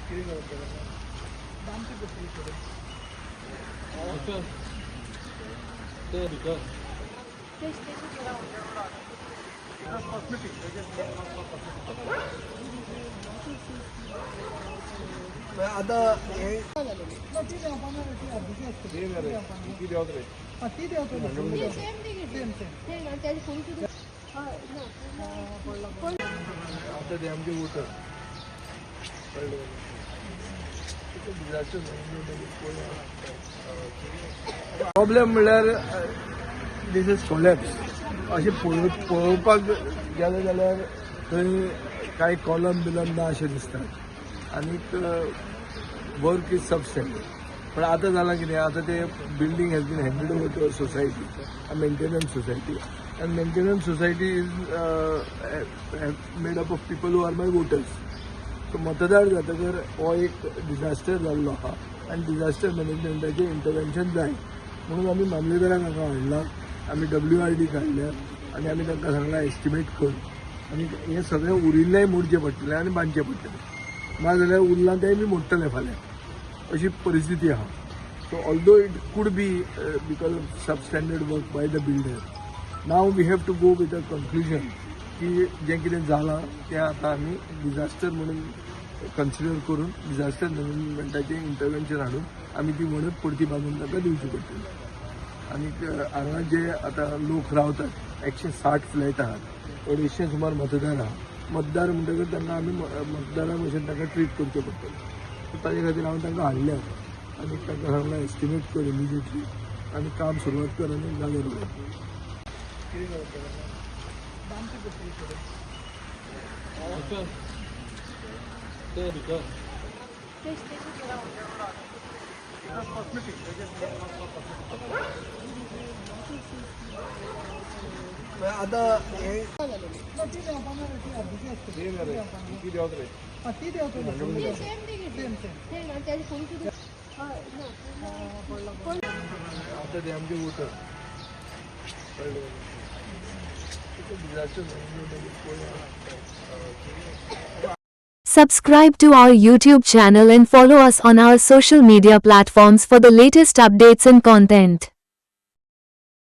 आता प्रॉब्लेम म्हणल्यार this is collapse अशें पळोवपाक गेलें जाल्यार थंय कांय कॉलम बिलम ना अशें दिसता आनीक वर्क इज सबस्टंट. पण आतां जालां कितें, आतां ते building has been handed over to a society, a maintenance society, and maintenance society is made up of people who are my voters. So मतदार जातकर हो एक डिजास्टर जाल्लो आहा आनी डिजास्टर मॅनेजमेंटाचें इंटरवेन्शन जाय म्हणून आमी मामलेदाराक हांगा हाडला. आमी WRD काडल्या आनी आमी तांकां सांगलां एस्टिमेट कर आनी हें सगळें उरिल्लेंय मोडचें पडटलें आनी बांदचें पडटलें, नाजाल्यार उरलां तेंय बी मोडटलें फाल्यां, अशी परिस्थिती आहा. So although it could be because of substandard work by the builder, now we have to go with a conclusion की जें कितें जालां तें आतां आमी डिजास्टर म्हणून कन्सिडर करून डिजास्टर मॅनेजमेंटाचें इंटरवेन्शन हाडून आमी ती वणत परती बांदून ताका दिवची पडटली. आनीक हांगा जे आतां लोक रावतात 160 फ्लॅट आहात, 250 सुमार मतदार आहा. मतदार म्हणटकर तांकां आमी मतदारा भशेन तांकां ट्रीट करचें पडटलें. ताजे खातीर हांव तांकां हाडल्या आनी तांकां सांगलां एस्टिमेट कर इमिजिएटली आनी काम सुरवात कर आनी जालें रोड. आता ते आमचे voter Subscribe to our YouTube channel and follow us on our social media platforms for the latest updates and content.